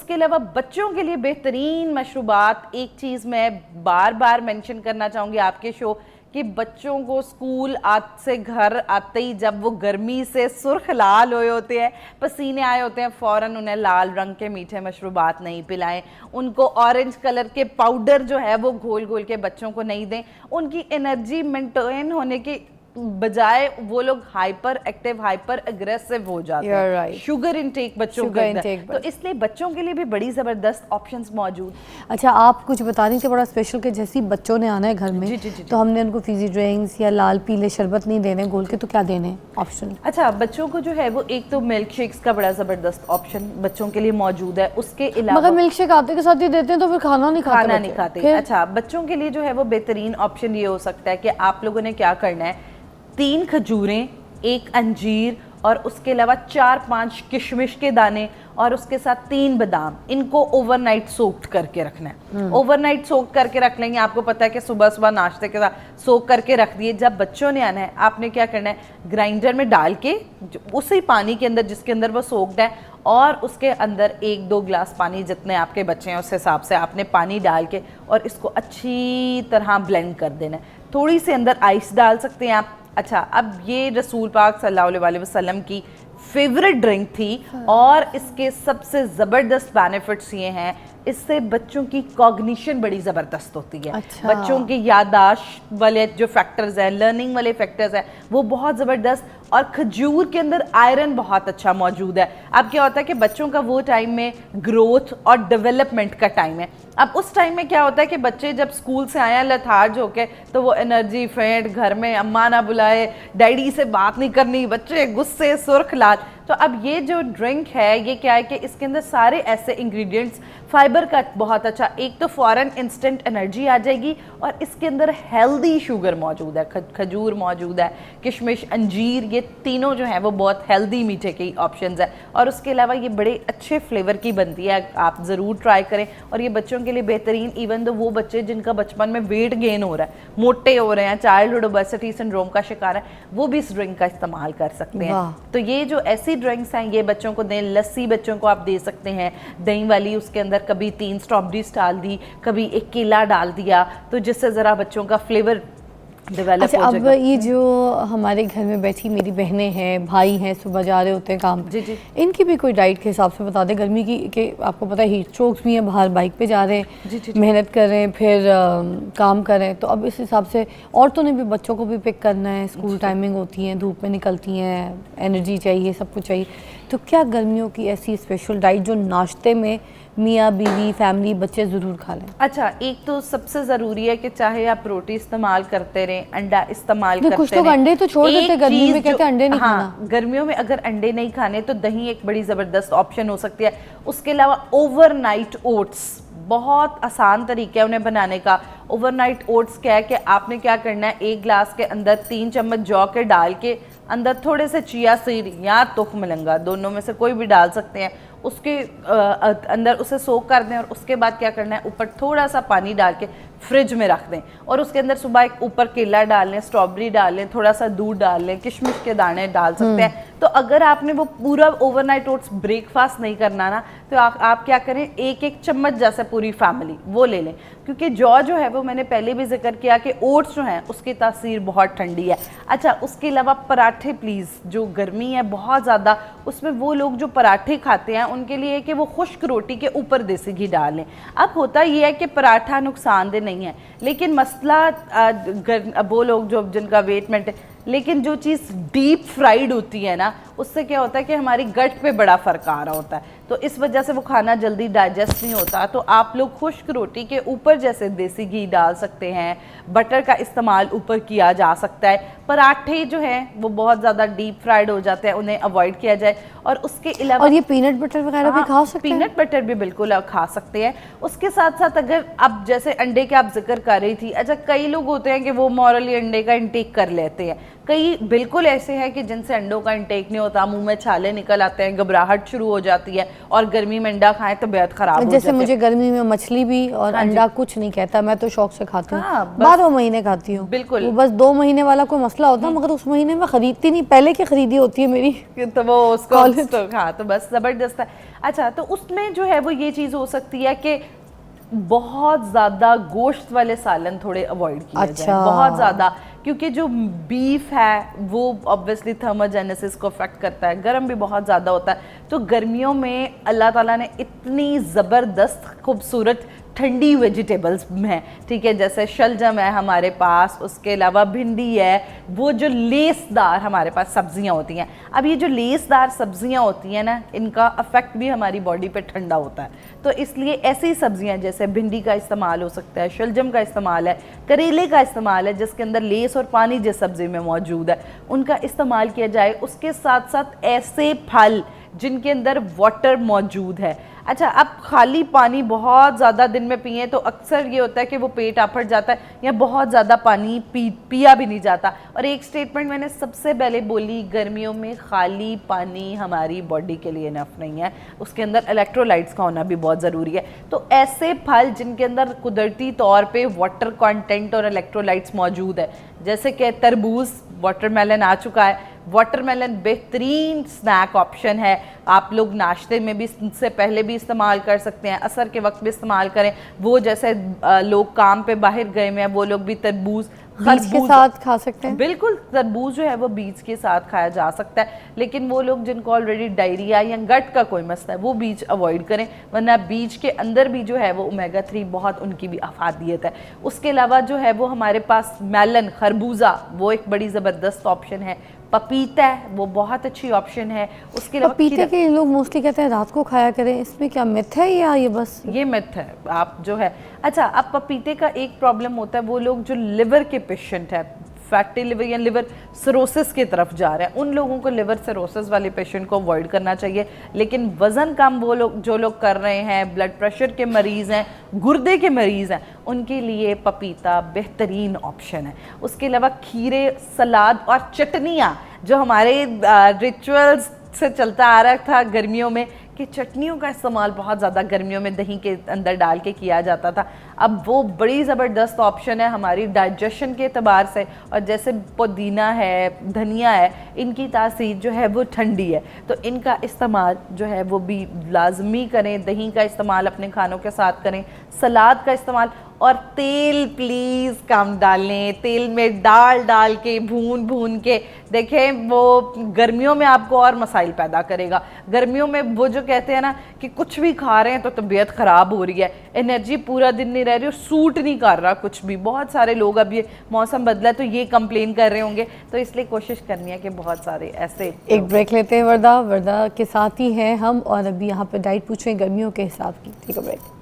उसके अलावा बच्चों के लिए बेहतरीन मशरूबात, एक चीज़ मैं बार बार मेंशन करना चाहूँगी आपके शो कि बच्चों को स्कूल से घर आते ही जब वो गर्मी से सुर्ख लाल हुए होते हैं, पसीने आए होते हैं, फ़ौरन उन्हें लाल रंग के मीठे मशरूबात नहीं पिलाएं। उनको ऑरेंज कलर के पाउडर जो है वो घोल घोल के बच्चों को नहीं दें। उनकी एनर्जी मेंटेन होने के बजाय वो लोग हाइपर एक्टिव, हाइपर अग्रेसिव हो जाते हैं। right. शुगर इनटेक बच्चों के अंदर, तो इसलिए बच्चों के लिए भी बड़ी ज़बरदस्त ऑप्शंस मौजूद। अच्छा, आप कुछ बता रही थी बड़ा स्पेशल कि जैसे बच्चों ने आना है घर में, जी। तो हमने उनको फिजी ड्रिंक्स या लाल पीले शरबत नहीं देने घोल के, तो क्या देने ऑप्शन? अच्छा, बच्चों को जो है वो एक तो मिल्क शेक्स का बड़ा ज़बरदस्त ऑप्शन बच्चों के लिए मौजूद है। उसके अलावा मगर मिल्क शेक आते के साथ ही देते हैं तो फिर खाना नहीं खाते। अच्छा, बच्चों के लिए जो है वो बेहतरीन ऑप्शन ये हो सकता है कि आप लोगों ने क्या करना है, 3 खजूरें, 1 अंजीर और उसके अलावा 4-5 किशमिश के दाने और उसके साथ 3 बादाम, इनको ओवरनाइट सोक्ड करके रखना है। ओवरनाइट सोक्ड करके रख लेंगे, आपको पता है कि सुबह सुबह नाश्ते के साथ सोक करके रख दिए। जब बच्चों ने आना है, आपने क्या करना है, ग्राइंडर में डाल के उसी पानी के अंदर जिसके अंदर वो सोक्ड है, और उसके अंदर 1-2 गिलास पानी, जितने आपके बच्चे हैं उस हिसाब से आपने पानी डाल के और इसको अच्छी तरह ब्लेंड कर देना है। थोड़ी सी अंदर आइस डाल सकते हैं आप। अच्छा, अब ये रसूल पाक सल्लल्लाहु अलैहि वसल्लम की फेवरेट ड्रिंक थी और इसके सबसे ज़बरदस्त बेनिफिट्स ये हैं, इससे बच्चों की कॉग्निशन बड़ी ज़बरदस्त होती है। अच्छा। बच्चों की याददाश्त वाले जो फैक्टर्स हैं, लर्निंग वाले फैक्टर्स हैं, वो बहुत ज़बरदस्त। और खजूर के अंदर आयरन बहुत अच्छा मौजूद है। अब क्या होता है कि बच्चों का वो टाइम में ग्रोथ और डेवलपमेंट का टाइम है। अब उस टाइम में क्या होता है कि बच्चे जब स्कूल से आए लथार्ज होके, तो वो एनर्जी फेंट, घर में अम्मा ना बुलाए, डैडी से बात नहीं करनी, बच्चे गुस्से, सुर्ख लाल। तो अब ये जो ड्रिंक है, ये क्या है कि इसके अंदर सारे ऐसे इंग्रेडिएंट्स, फाइबर का बहुत अच्छा, एक तो फ़ौरन इंस्टेंट एनर्जी आ जाएगी और इसके अंदर हेल्दी शुगर मौजूद है, खजूर मौजूद है, किशमिश, अंजीर, ये तीनों जो है वो बहुत हेल्दी मीठे के ऑप्शंस है। और उसके अलावा ये बड़े अच्छे फ्लेवर की बनती है, आप ज़रूर ट्राई करें। और ये बच्चों के लिए बेहतरीन, इवन तो वो बच्चे जिनका बचपन में वेट गेन हो रहा है, मोटे हो रहे हैं, चाइल्डहुड ओबेसिटी सिंड्रोम का शिकार है, वो भी इस ड्रिंक का इस्तेमाल कर सकते हैं। तो ये जो ऐसी ड्रिंक्स हैं, ये बच्चों को दें। लस्सी बच्चों को आप दे सकते हैं, दही वाली, उसके अंदर कभी 3 स्ट्रॉबेरीज डाल दी, कभी 1 केला डाल दिया, तो जिससे ज़रा बच्चों का फ्लेवर डेवलप अच्छा, हो जाएगा। अब ये जो हमारे घर में बैठी मेरी बहनें हैं, भाई हैं, सुबह जा रहे होते हैं काम, जी, इनकी भी कोई डाइट के हिसाब से बता दें, गर्मी की कि आपको पता है हीट स्ट्रोक्स भी हैं, बाहर बाइक पे जा रहे हैं, जी। मेहनत कर रहे हैं, फिर काम कर रहे हैं, तो अब इस हिसाब से औरतों ने भी बच्चों को भी पिक करना है, स्कूल टाइमिंग होती है, धूप में निकलती हैं, एनर्जी चाहिए, सब कुछ चाहिए, तो क्या गर्मियों की ऐसी स्पेशल डाइट जो नाश्ते में मियाँ बीवी फैमिली बच्चे ज़रूर खा लें? अच्छा, एक तो सबसे ज़रूरी है कि चाहे आप रोटी इस्तेमाल करते रहें, अंडा इस्तेमाल करते कुछ लोग अंडे तो छोड़ देते हैं गर्मी में, कहते हैं अंडे नहीं खाना। गर्मियों में अगर अंडे नहीं खाने तो दही एक बड़ी ज़बरदस्त ऑप्शन हो सकती है। उसके अलावा ओवरनाइट ओट्स, बहुत आसान तरीका है उन्हें बनाने का। ओवरनाइट ओट्स क्या है कि आपने क्या करना है, 1 गिलास के अंदर 3 चम्मच जौ के डाल के अंदर थोड़े से चिया सीड या तुख मलंगा, दोनों में से कोई भी डाल सकते हैं, उसके अंदर उसे सोक कर दें और उसके बाद क्या करना है, ऊपर थोड़ा सा पानी डाल के फ्रिज में रख दें और उसके अंदर सुबह एक ऊपर केला डाल लें, स्ट्रॉबेरी डाल लें, थोड़ा सा दूध डाल लें, किशमिश के दाने डाल सकते हैं। तो अगर आपने वो पूरा ओवरनाइट ओट्स ब्रेकफास्ट नहीं करना ना, तो आप क्या करें, 1-1 चम्मच जैसे पूरी फैमिली वो ले लें, क्योंकि जौ जो है वो मैंने पहले भी जिक्र किया कि ओट्स जो हैं उसकी तासीर बहुत ठंडी है। अच्छा, उसके अलावा पराठे प्लीज़, जो गर्मी है बहुत ज़्यादा, उसमें वो लोग जो पराठे खाते हैं उनके लिए कि वो खुश्क रोटी के ऊपर देसी घी डाल लें। अब होता ये है कि पराठा नुकसानदेह नहीं है, लेकिन मसला वो लोग जो जिनका वेट मेंटेन, लेकिन जो चीज़ डीप फ्राइड होती है ना, उससे क्या होता है कि हमारी गट पे बड़ा फ़र्क आ रहा होता है, तो इस वजह से वो खाना जल्दी डाइजेस्ट नहीं होता। तो आप लोग खुश्क रोटी के ऊपर जैसे देसी घी डाल सकते हैं, बटर का इस्तेमाल ऊपर किया जा सकता है। पराठे जो हैं वो बहुत ज़्यादा डीप फ्राइड हो जाते हैं, उन्हें अवॉइड किया जाए। और उसके अलावा और ये पीनट बटर वगैरह भी खा सकते हैं? पीनट बटर भी बिल्कुल खा सकते हैं। उसके साथ साथ अगर अब जैसे अंडे के आप जिक्र कर रही थी, अच्छा कई लोग होते हैं कि वो मॉरली अंडे का इंटेक कर लेते हैं, कई बिल्कुल ऐसे हैं कि जिनसे अंडों का इंटेक नहीं होता, मुंह में छाले निकल आते हैं, घबराहट शुरू हो जाती है और गर्मी में अंडा खाएं तो बेहद खराब हो जैसे जाती मुझे है। गर्मी में मछली भी और हाँ जी। अंडा कुछ नहीं कहता, मैं तो शौक से खाती हूँ। हाँ, बस- 12 महीने खाती हूँ। बिल्कुल। वो बस 2 महीने वाला कोई मसला होता है, मगर उस महीने में खरीदती नहीं, पहले की खरीदी होती है मेरी। तो वो उसको College। तो हाँ, तो बस ज़बरदस्त है। अच्छा, तो उसमें जो है वो ये चीज़ हो सकती है कि बहुत ज़्यादा गोश्त वाले सालन थोड़े अवॉइड किए जाएं, अच्छा। बहुत ज़्यादा, क्योंकि जो बीफ है वो ऑब्वियसली थर्मोजेनेसिस को अफेक्ट करता है, गर्म भी बहुत ज़्यादा होता है। तो गर्मियों में अल्लाह ताला ने इतनी ज़बरदस्त खूबसूरत ठंडी वेजिटेबल्स हैं, ठीक है, जैसे शलजम है हमारे पास, उसके अलावा भिंडी है, वो जो लेसदार हमारे पास सब्जियां होती हैं। अब ये जो लेसदार सब्जियां होती हैं ना, इनका अफेक्ट भी हमारी बॉडी पे ठंडा होता है, तो इसलिए ऐसी सब्जियां जैसे भिंडी का इस्तेमाल हो सकता है, शलजम का इस्तेमाल है, करेले का इस्तेमाल है जिसके अंदर लेस और पानी जिस सब्जी में मौजूद है उनका इस्तेमाल किया जाए। उसके साथ साथ ऐसे फल जिनके अंदर वाटर मौजूद है। अच्छा, अब खाली पानी बहुत ज़्यादा दिन में पिए तो अक्सर ये होता है कि वो पेट आफड़ जाता है या बहुत ज़्यादा पानी पिया भी नहीं जाता। और एक स्टेटमेंट मैंने सबसे पहले बोली, गर्मियों में खाली पानी हमारी बॉडी के लिए इनफ नहीं है, उसके अंदर इलेक्ट्रोलाइट्स का होना भी बहुत ज़रूरी है। तो ऐसे फल जिनके अंदर कुदरती तौर पे वाटर कंटेंट और इलेक्ट्रोलाइट्स मौजूद है, जैसे कि तरबूज, वाटरमेलन आ चुका है, वाटरमेलन बेहतरीन स्नैक ऑप्शन है, आप लोग नाश्ते में भी इससे पहले भी इस्तेमाल कर सकते हैं, असर के वक्त भी इस्तेमाल करें। वो जैसे लोग काम पे बाहर गए हुए हैं वो लोग भी तरबूज बीज के साथ खा सकते हैं। बिल्कुल, तरबूज जो है वो बीज के साथ खाया जा सकता है, लेकिन वो लोग जिनको ऑलरेडी डायरिया या गट का कोई मसला है वो बीज अवॉइड करें, वरना बीज के अंदर भी जो है वो ओमेगा 3 बहुत उनकी भी अफादियत है। उसके अलावा जो है वो हमारे पास मेलन, खरबूजा, वो एक बड़ी ज़बरदस्त ऑप्शन है। पपीता है, वो बहुत अच्छी ऑप्शन है। उसके अलावा पपीते के लोग मोस्टली कहते हैं रात को खाया करें, इसमें क्या मिथ है या ये बस? ये मिथ है, आप जो है। अच्छा, अब पपीते का एक प्रॉब्लम होता है, वो लोग जो लिवर के पेशेंट है, फैटी लिवर या लिवर सिरोसिस की तरफ जा रहे हैं, उन लोगों को लिवर सिरोसिस वाले पेशेंट को अवॉइड करना चाहिए। लेकिन वज़न कम वो लोग जो लोग कर रहे हैं, ब्लड प्रेशर के मरीज़ हैं, गुर्दे के मरीज़ हैं, उनके लिए पपीता बेहतरीन ऑप्शन है। उसके अलावा खीरे, सलाद और चटनियाँ, जो हमारे रिचुअल्स से चलता आ रहा था गर्मियों में कि चटनियों का इस्तेमाल बहुत ज़्यादा गर्मियों में दही के अंदर डाल के किया जाता था, अब वो बड़ी ज़बरदस्त ऑप्शन है हमारी डाइजेशन के एतबार से। और जैसे पुदीना है, धनिया है, इनकी तासीर जो है वो ठंडी है, तो इनका इस्तेमाल जो है वो भी लाजमी करें। दही का इस्तेमाल अपने खानों के साथ करें, सलाद का इस्तेमाल, और तेल प्लीज़ कम डालें। तेल में डाल के भून के देखें, वो गर्मियों में आपको और मसाइल पैदा करेगा। गर्मियों में वो जो कहते हैं ना कि कुछ भी खा रहे हैं तो तबीयत ख़राब हो रही है, एनर्जी पूरा दिन नहीं रह रही और सूट नहीं कर रहा कुछ भी। बहुत सारे लोग, अब ये मौसम बदला तो ये कंप्लेन कर रहे होंगे, तो इसलिए कोशिश करनी है कि बहुत सारे ऐसे। एक ब्रेक लेते हैं, वर्दा के साथ ही हैं हम, और अभी यहाँ पे डाइट पूछें गर्मियों के हिसाब की। ठीक है, ब्रेक।